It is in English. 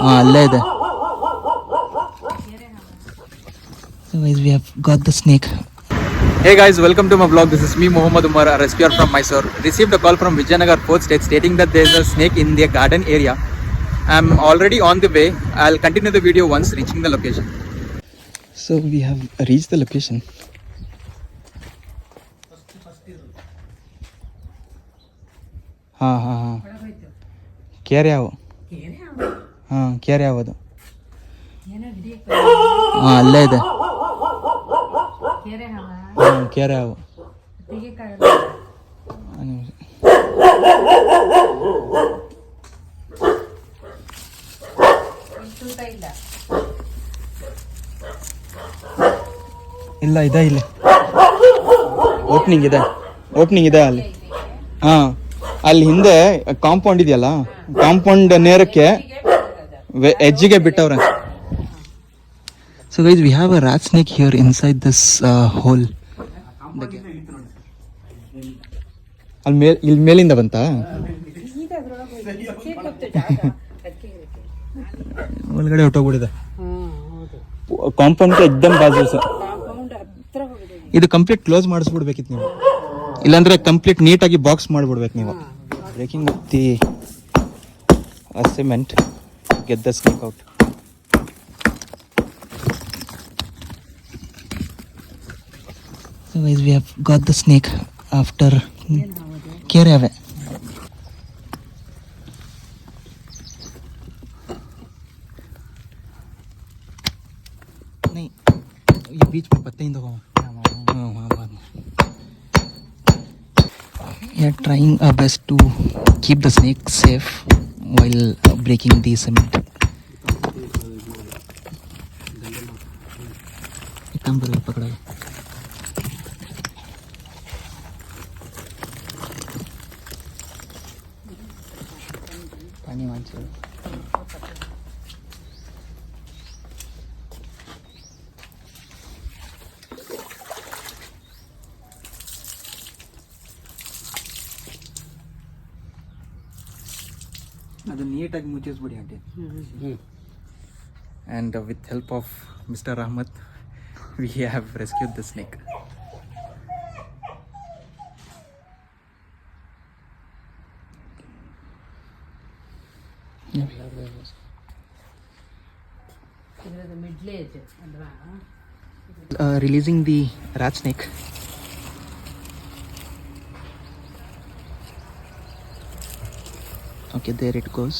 ಅಲ್ಲೇ ಇದೆ. So guys, we have got the snake. Hey guys, welcome to my vlog. This is me, Muhammad Umar, a rescuer from Mysore. Received a call from Vijayanagar 4th State stating that there is a snake in their garden area. I'm already on the way. I'll continue the video once reaching the location. So we have reached the location. ಹಾಂ ಕೆರೆ ಯಾವ ಕೆರೆ ಯಾವುದು? ಅಲ್ಲೇ ಇದೆ. ಕೆರೆ ಯಾವ ಇಲ್ಲ ಇದೆ, ಇಲ್ಲಿ ಓಪನಿಂಗ್ ಇದೆ ಅಲ್ಲಿ. ಹಾಂ, ಅಲ್ಲಿ ಹಿಂದೆ ಕಾಂಪೌಂಡ್ ಇದೆಯಲ್ಲ, compound ನೇರಕ್ಕೆ ಎಜ್ಜಿಗೆ ಬಿಟ್ಟವ್ರೆ. So guys, we have a rat snake here inside this hole. ಇಲ್ಲಿ ಮೇಲಿಂದ ಬಂತ ಒಳಗಡೆ ಹೊಟ್ಟೋಗ್ಬಿಡಿದೆ. ಕಾಂಪೌಂಡ್ ಎಕ್ದಮ್ ಬಾಜು ಸರ್. ಇದು ಕಂಪ್ಲೀಟ್ ಕ್ಲೋಸ್ ಮಾಡಿಸ್ಬಿಡ್ಬೇಕಿತ್ತು ನೀವು, ಇಲ್ಲಾಂದ್ರೆ ಕಂಪ್ಲೀಟ್ ನೀಟಾಗಿ ಬಾಕ್ಸ್ ಮಾಡಿಬಿಡ್ಬೇಕು ನೀವು. Breaking with the cement, get the snake out. So guys, we have got the snake after केरे हवे. नहीं, ये बीच में पत्ते ही दो. We are trying our best to keep the snake safe while breaking the cement. काम करो, पकड़ा पानी वांचे. ಅದು ನೀಟಾಗಿ ಮುಚ್ಚಿಸ್ಬಿಡಿ aunty. And with help of Mr. Ahmed, we have rescued the snake. Releasing the rat snake. Okay, there it goes.